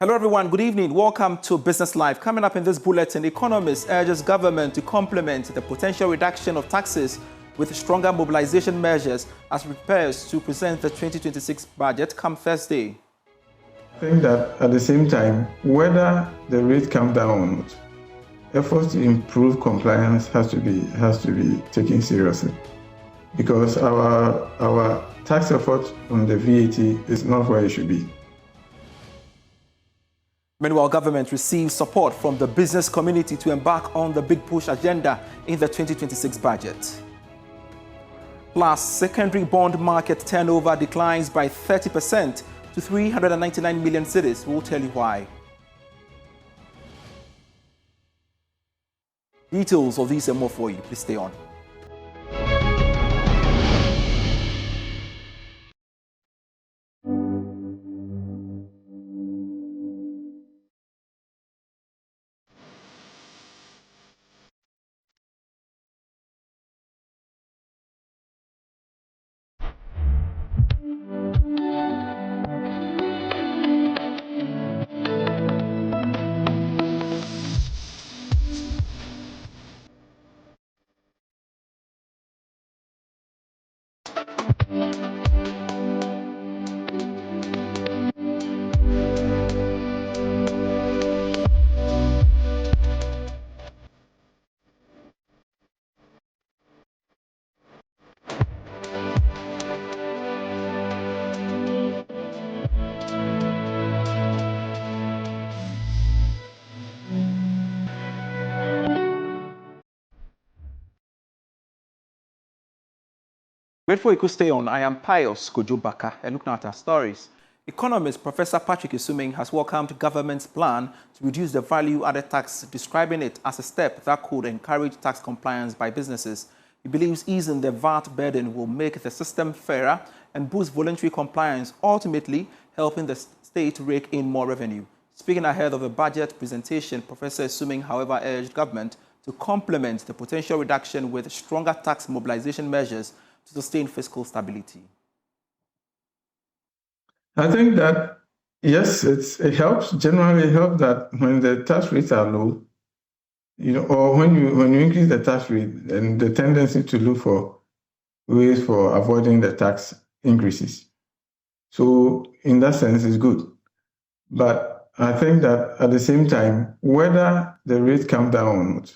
Hello everyone, good evening. Welcome to Business Live. Coming up in this bulletin, economists urges government to complement the potential reduction of taxes with stronger mobilization measures as it prepares to present the 2026 budget come Thursday. I think that at the same time, whether the rate comes down or not, efforts to improve compliance has to be taken seriously, because our tax effort on the VAT is not where it should be. Meanwhile, government receives support from the business community to embark on the big push agenda in the 2026 budget. Plus, secondary bond market turnover declines by 30% to 399 million cedis. We'll tell you why. Details of these and more for you. Please stay on. Grateful you could stay on. I am Pius Kojubaka and looking at our stories. Economist Professor Patrick Isuming has welcomed government's plan to reduce the value-added tax, describing it as a step that could encourage tax compliance by businesses. He believes easing the VAT burden will make the system fairer and boost voluntary compliance, ultimately helping the state rake in more revenue. Speaking ahead of the budget presentation, Professor Isuming, however, urged government to complement the potential reduction with stronger tax mobilization measures to sustain fiscal stability. I think that, yes, it helps. Generally, it helps that when the tax rates are low, or when you increase the tax rate, and the tendency to look for ways for avoiding the tax increases. So in that sense, it's good. But I think that at the same time, whether the rate comes down or not,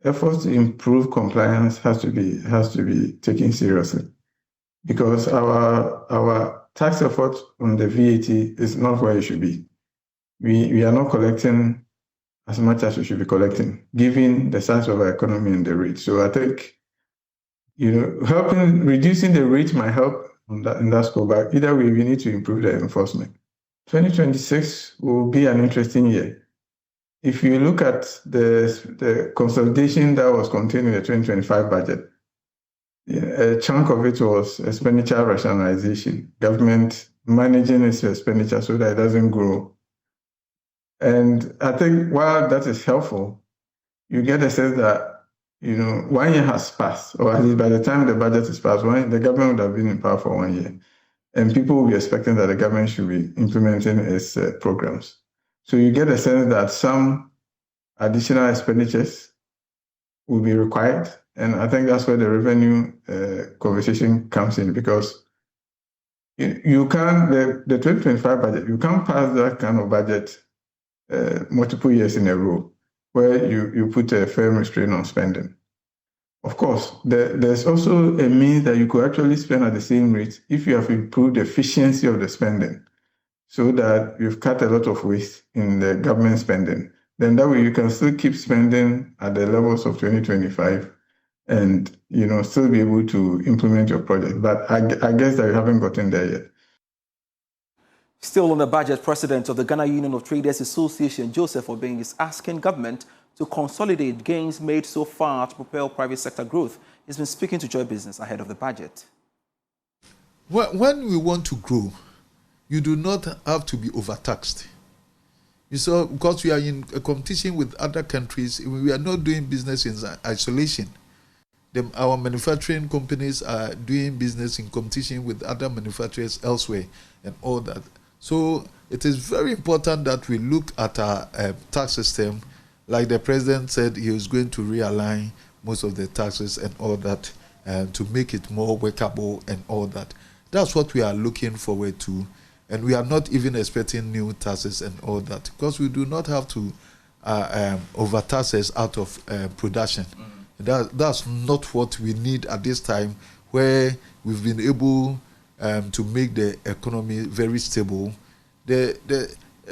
efforts to improve compliance has to be taken seriously, because our tax effort on the VAT is not where it should be. We are not collecting as much as we should be collecting, given the size of our economy and the rate. So I think reducing the rate might help in that scope. But either way, we need to improve the enforcement. 2026 will be an interesting year. If you look at the consolidation that was contained in the 2025 budget, a chunk of it was expenditure rationalization, government managing its expenditure so that it doesn't grow. And I think while that is helpful, you get a sense that 1 year has passed, or at least by the time the budget is passed, the government would have been in power for 1 year, and people will be expecting that the government should be implementing its programs. So you get a sense that some additional expenditures will be required. And I think that's where the revenue conversation comes in, because you can't, the 2025 budget, you can't pass that kind of budget multiple years in a row where you put a firm restraint on spending. Of course, there's also a means that you could actually spend at the same rate if you have improved the efficiency of the spending, so that you've cut a lot of waste in the government spending. Then that way you can still keep spending at the levels of 2025 and still be able to implement your project. But I guess that you haven't gotten there yet. Still on the budget, President of the Ghana Union of Traders Association, Joseph Obeng, is asking government to consolidate gains made so far to propel private sector growth. He's been speaking to Joy Business ahead of the budget. When we want to grow, you do not have to be overtaxed. So, because we are in a competition with other countries, we are not doing business in isolation. Our manufacturing companies are doing business in competition with other manufacturers elsewhere and all that. So it is very important that we look at our tax system. Like the president said, he was going to realign most of the taxes and all that, to make it more workable and all that. That's what we are looking forward to. And we are not even expecting new taxes and all that, because we do not have to overtax us out of production. That's not what we need at this time, where we've been able to make the economy very stable.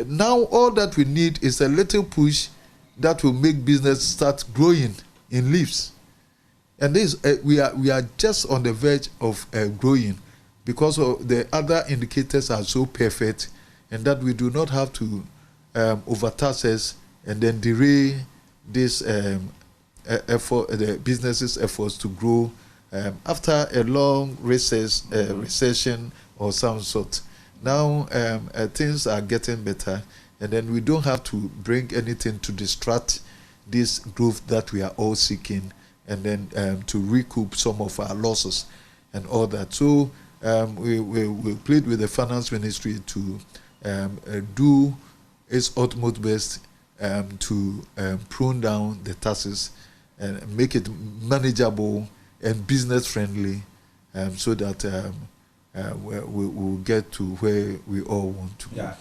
Now all that we need is a little push that will make business start growing in leaps. And this we are just on the verge of growing, because of the other indicators are so perfect, and that we do not have to overtax us and then derail this effort, the businesses' efforts to grow after a long recession or some sort. Now things are getting better, and then we don't have to bring anything to distract this growth that we are all seeking, and then to recoup some of our losses and all that. So we plead with the finance ministry to do its utmost best to prune down the taxes and make it manageable and business friendly, so that we will get to where we all want to go.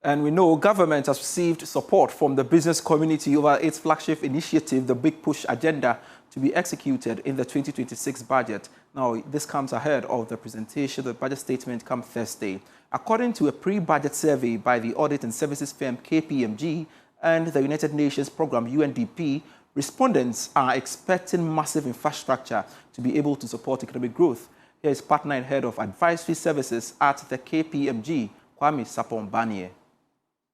And we know government has received support from the business community over its flagship initiative, the Big Push Agenda, to be executed in the 2026 budget. Now, this comes ahead of the presentation of the budget statement come Thursday. According to a pre-budget survey by the audit and services firm KPMG and the United Nations Programme UNDP, respondents are expecting massive infrastructure to be able to support economic growth. Here is partner and head of advisory services at the KPMG, Kwame Sapon-Banier.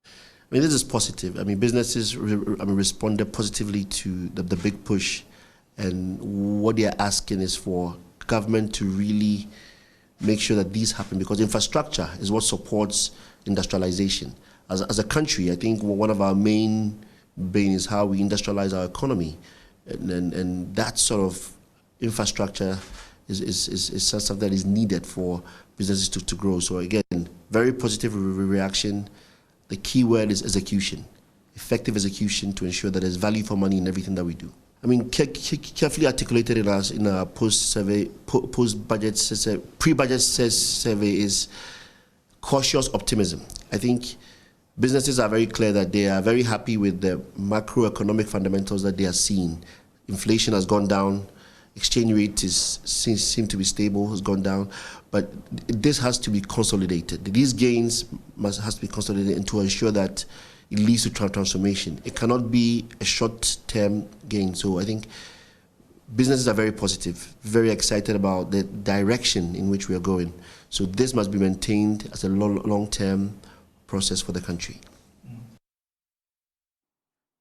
I mean, this is positive. I mean, businesses responded positively to the big push, and what they are asking is for government to really make sure that these happen, because infrastructure is what supports industrialization. As a country, I think one of our main bane is how we industrialize our economy, and that sort of infrastructure is something that is needed for businesses to grow. So again, very positive reaction. The key word is execution, effective execution to ensure that there's value for money in everything that we do. I mean, carefully articulated in our pre-budget survey is cautious optimism. I think businesses are very clear that they are very happy with the macroeconomic fundamentals that they are seeing. Inflation has gone down, exchange rate seem to be stable, has gone down, but this has to be consolidated. These gains has to be consolidated to ensure that it leads to transformation. It cannot be a short-term gain. So I think businesses are very positive, very excited about the direction in which we are going. So this must be maintained as a long-term process for the country.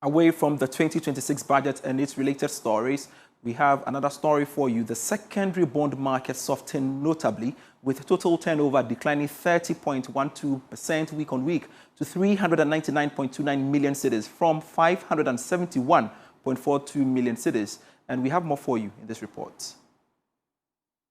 Away from the 2026 budget and its related stories, we have another story for you. The secondary bond market softened notably, with total turnover declining 30.12% week on week to 399.29 million cedis from 571.42 million cedis. And we have more for you in this report.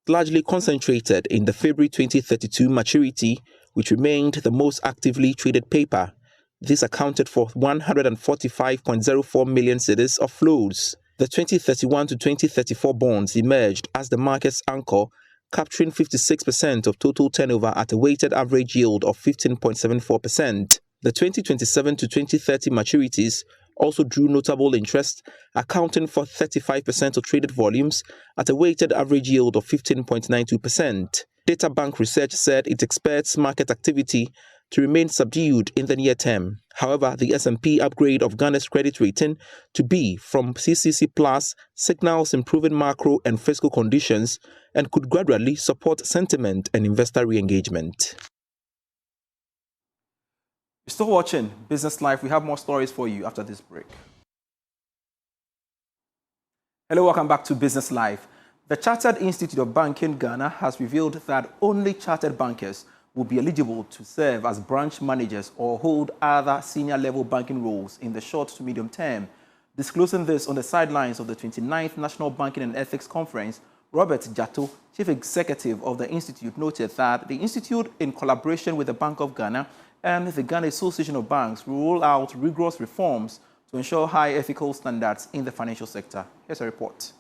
Largely concentrated in the February 2032 maturity, which remained the most actively traded paper. This accounted for 145.04 million cedis of flows. The 2031 to 2034 bonds emerged as the market's anchor, capturing 56% of total turnover at a weighted average yield of 15.74%. The 2027 to 2030 maturities also drew notable interest, accounting for 35% of traded volumes at a weighted average yield of 15.92%. Data Bank Research said it expects market activity to remain subdued in the near term. However, the S&P upgrade of Ghana's credit rating to B from CCC Plus signals improving macro and fiscal conditions and could gradually support sentiment and investor re-engagement. You're still watching Business Life. We have more stories for you after this break. Hello, welcome back to Business Life. The Chartered Institute of Banking Ghana has revealed that only chartered bankers will be eligible to serve as branch managers or hold other senior-level banking roles in the short to medium term. Disclosing this on the sidelines of the 29th National Banking and Ethics Conference, Robert Jatto, Chief Executive of the Institute, noted that the Institute, in collaboration with the Bank of Ghana and the Ghana Association of Banks, will roll out rigorous reforms to ensure high ethical standards in the financial sector. Here's a report.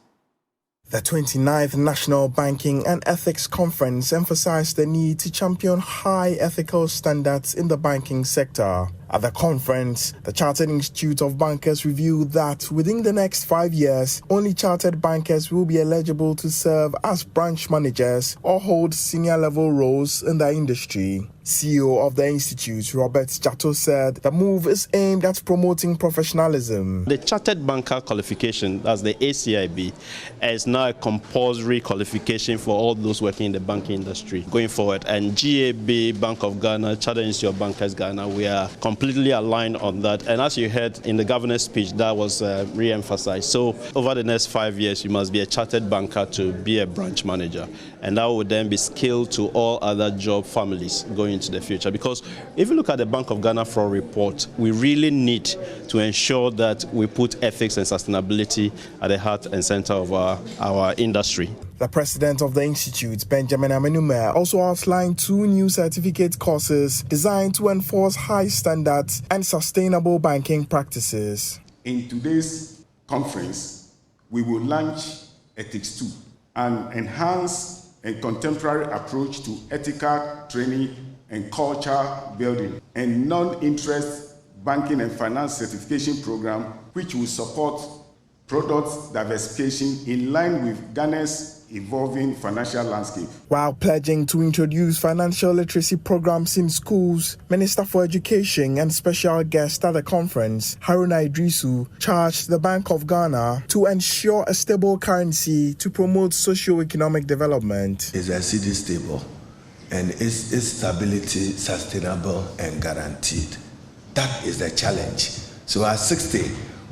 The 29th National Banking and Ethics Conference emphasized the need to champion high ethical standards in the banking sector. At the conference, the Chartered Institute of Bankers revealed that within the next 5 years, only chartered bankers will be eligible to serve as branch managers or hold senior level roles in the industry. CEO of the Institute, Robert Jatto, said the move is aimed at promoting professionalism. The Chartered Banker qualification, that's the ACIB, is now a compulsory qualification for all those working in the banking industry going forward. And GAB, Bank of Ghana, Chartered Institute of Bankers Ghana, we are completely aligned on that. And as you heard in the governor's speech, that was re-emphasized. So over the next 5 years, you must be a chartered banker to be a branch manager. And that would then be scaled to all other job families going into the future. Because if you look at the Bank of Ghana fraud report, we really need to ensure that we put ethics and sustainability at the heart and center of our industry. The president of the Institute, Benjamin Amenume, also outlined 2 new certificate courses designed to enforce high standards and sustainable banking practices. In today's conference, we will launch Ethics 2, an enhanced and contemporary approach to ethical training and culture building, and non-interest banking and finance certification program, which will support product diversification in line with Ghana's evolving financial landscape. While pledging to introduce financial literacy programs in schools, Minister for Education and special guest at the conference, Haruna Idrisu, charged the Bank of Ghana to ensure a stable currency to promote socio-economic development. Is a city stable and is its stability sustainable and guaranteed? That is the challenge. So at 60,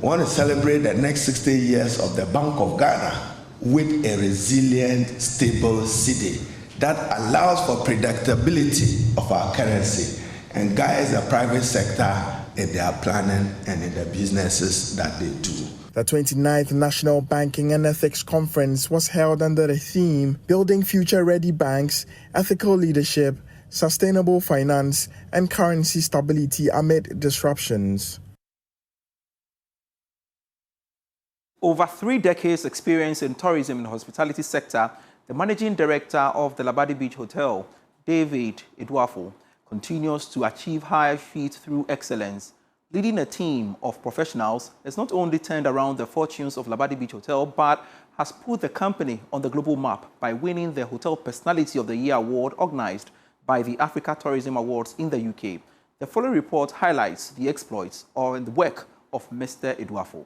we want to celebrate the next 60 years of the Bank of Ghana with a resilient, stable city that allows for predictability of our currency and guides the private sector in their planning and in the businesses that they do. The 29th National Banking and Ethics Conference was held under the theme Building Future-Ready Banks, Ethical Leadership, Sustainable Finance, and Currency Stability Amid Disruptions. Over 3 decades experience in tourism and hospitality sector, the managing director of the Labadi Beach Hotel, David Eduafo, continues to achieve high feats through excellence. Leading a team of professionals has not only turned around the fortunes of Labadi Beach Hotel, but has put the company on the global map by winning the Hotel Personality of the Year award organized by the Africa Tourism Awards in the UK. The following report highlights the exploits and the work of Mr. Eduafo.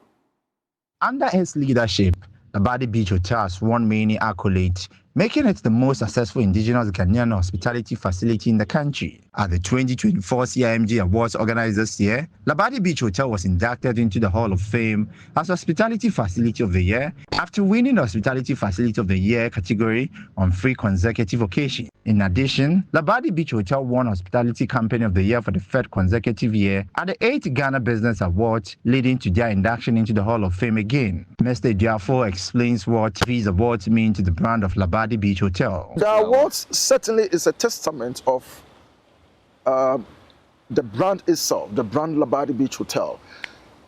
Under his leadership, the Labadi Beach Hotel has won many accolades, making it the most successful indigenous Ghanaian hospitality facility in the country. At the 2024 CIMG Awards organized this year, Labadi Beach Hotel was inducted into the Hall of Fame as Hospitality Facility of the Year after winning the Hospitality Facility of the Year category on 3 consecutive occasions. In addition, Labadi Beach Hotel won Hospitality Company of the Year for the 3rd consecutive year at the 8th Ghana Business Awards, leading to their induction into the Hall of Fame again. Mr. Eduafo explains what these awards mean to the brand of Labadi Beach Hotel. The awards certainly is a testament of the brand itself, the brand Labadi Beach Hotel.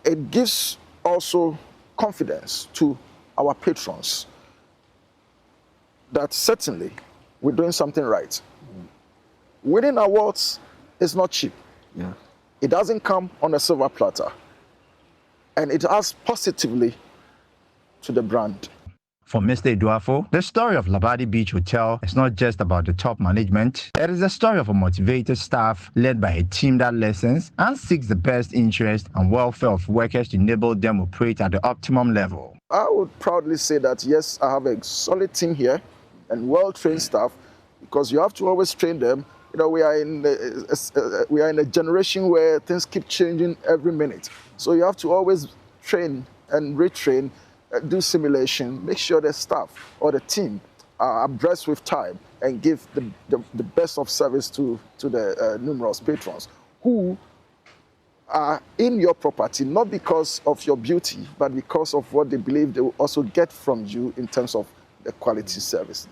It gives also confidence to our patrons that certainly we're doing something right. Winning awards is not cheap. Yeah. It doesn't come on a silver platter. And it adds positively to the brand. For Mr. Eduafo, the story of Labadi Beach Hotel is not just about the top management. It is the story of a motivated staff led by a team that listens and seeks the best interest and welfare of workers to enable them operate at the optimum level. I would proudly say that, yes, I have a solid team here and well-trained staff, because you have to always train them. You know, we are in a generation where things keep changing every minute. So you have to always train and retrain, do simulation, make sure the staff or the team are abreast with time and give the best of service to the numerous patrons who are in your property, not because of your beauty, but because of what they believe they will also get from you in terms of a quality service.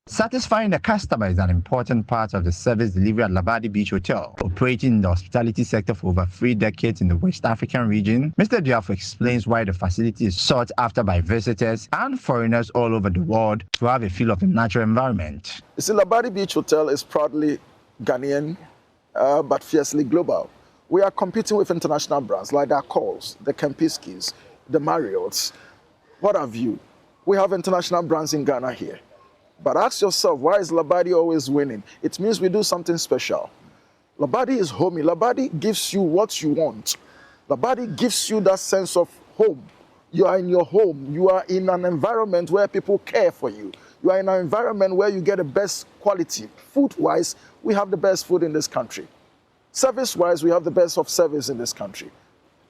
Satisfying the customer is an important part of the service delivery at Labadi Beach Hotel. Operating in the hospitality sector for over 3 decades in the West African region, Mr. Diafo explains why the facility is sought after by visitors and foreigners all over the world to have a feel of the natural environment. You see, Labadi Beach Hotel is proudly Ghanaian, but fiercely global. We are competing with international brands like the Accors, the Kempiskis, the Marriotts, what have you. We have international brands in Ghana here. But ask yourself, why is Labadi always winning? It means we do something special. Labadi is homey. Labadi gives you what you want. Labadi gives you that sense of home. You are in your home. You are in an environment where people care for you. You are in an environment where you get the best quality. Food-wise, we have the best food in this country. Service-wise, we have the best of service in this country.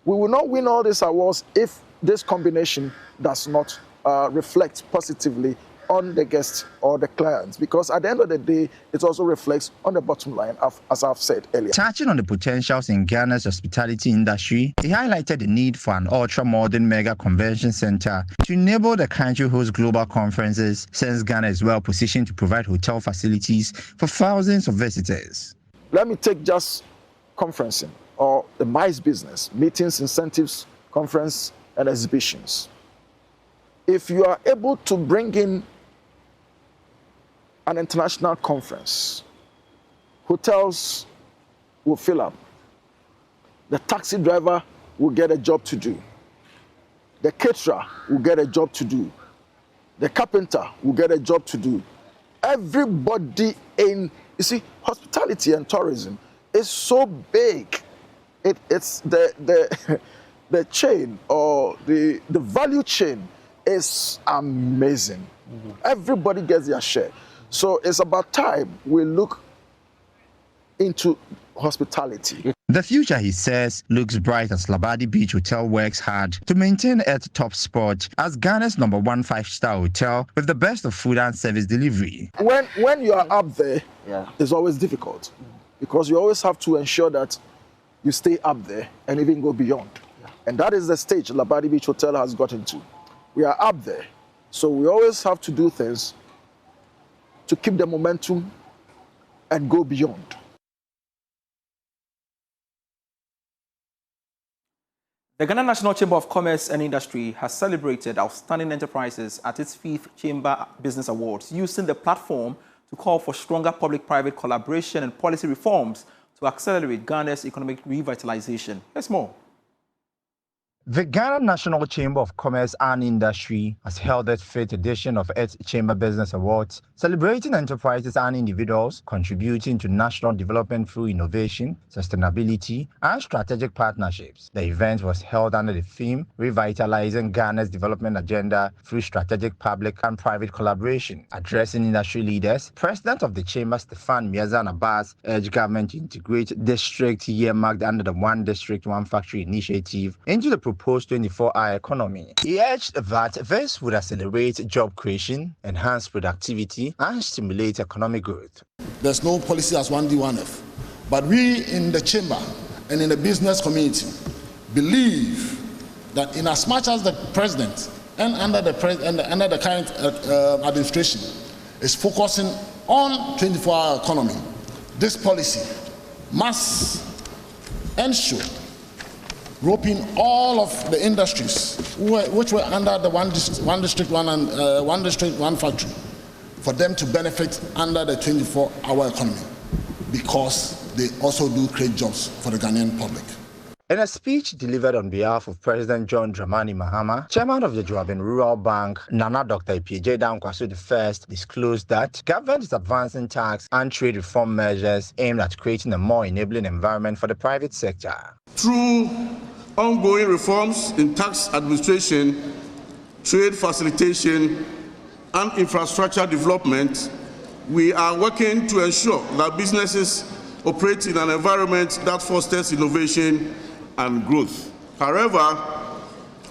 We will not win all these awards if this combination does not reflect positively on the guests or the clients, because at the end of the day, it also reflects on the bottom line, as I've said earlier. Touching on the potentials in Ghana's hospitality industry, he highlighted the need for an ultra-modern mega convention center to enable the country host global conferences, since Ghana is well positioned to provide hotel facilities for thousands of visitors. Let me take just conferencing or the MICE business, meetings, incentives, conference, and exhibitions. If you are able to bring in an international conference, hotels will fill up. The taxi driver will get a job to do. The caterer will get a job to do. The carpenter will get a job to do. Everybody in, you see, hospitality and tourism is so big. It's the chain or the value chain is amazing. Everybody gets their share. So it's about time we look into hospitality. The future, he says, looks bright as Labadi Beach Hotel works hard to maintain its top spot as Ghana's #1 5-star hotel with the best of food and service delivery. When you are up there, it's always difficult because you always have to ensure that you stay up there and even go beyond. And that is the stage Labadi Beach Hotel has gotten to. We are up there. So we always have to do things to keep the momentum and go beyond. The Ghana National Chamber of Commerce and Industry has celebrated outstanding enterprises at its 5th Chamber Business Awards, using the platform to call for stronger public-private collaboration and policy reforms to accelerate Ghana's economic revitalization. Here's more. The Ghana National Chamber of Commerce and Industry has held its 5th edition of its Chamber Business Awards, celebrating enterprises and individuals contributing to national development through innovation, sustainability, and strategic partnerships. The event was held under the theme, Revitalizing Ghana's Development Agenda through Strategic Public and Private Collaboration. Addressing industry leaders, President of the Chamber, Stefan Miazan Abbas, urged government to integrate district earmarked under the One District, One Factory initiative into the proposed 24-hour economy. He urged that this would accelerate job creation, enhance productivity, and stimulate economic growth. There's no policy as 1D, 1F. But we in the chamber and in the business community believe that in as much as the president and under the current administration is focusing on 24-hour economy, this policy must ensure roping all of the industries which were under the one district, one factory, for them to benefit under the 24-hour economy, because they also do create jobs for the Ghanaian public. In a speech delivered on behalf of President John Dramani Mahama, Chairman of the Joabin Rural Bank, Nana Dr. Ipieje Dankwaso I, disclosed that government is advancing tax and trade reform measures aimed at creating a more enabling environment for the private sector. Through ongoing reforms in tax administration, trade facilitation, and infrastructure development, we are working to ensure that businesses operate in an environment that fosters innovation and growth. However,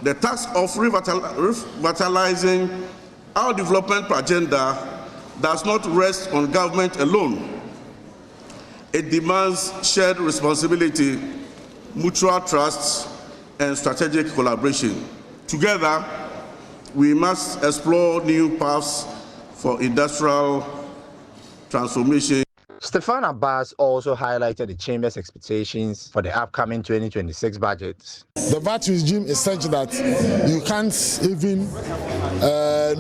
the task of revitalizing our development agenda does not rest on government alone. It demands shared responsibility, mutual trust, and strategic collaboration. Together, We must explore new paths for industrial transformation. Stefan Abbas also highlighted the Chamber's expectations for the upcoming 2026 budget. The VAT regime is such that you can't even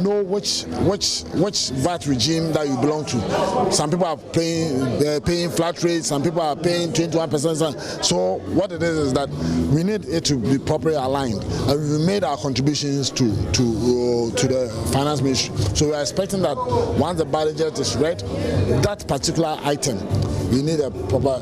know which VAT regime that you belong to. Some people are paying flat rates, some people are paying 21%. So what it is that we need it to be properly aligned, and we made our contributions to the finance ministry. So we are expecting that once the budget is read, that particular item, we need a proper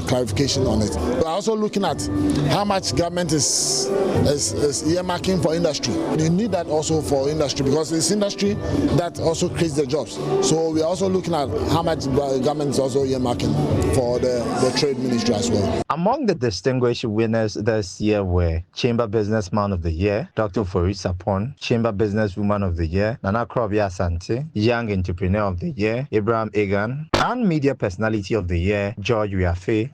clarification on it. We are also looking at how much government is earmarking for industry. You need that also for industry, because it's industry that also creates the jobs. So we are also looking at how much government is also earmarking for the trade ministry as well. Among the distinguished winners this year were Chamber Businessman of the Year, Dr. Farid Sapon, Chamber Businesswoman of the Year, Nana Krobia Asante, Young Entrepreneur of the Year, Abraham Egan, and Media Personality of the Year, George Riafe.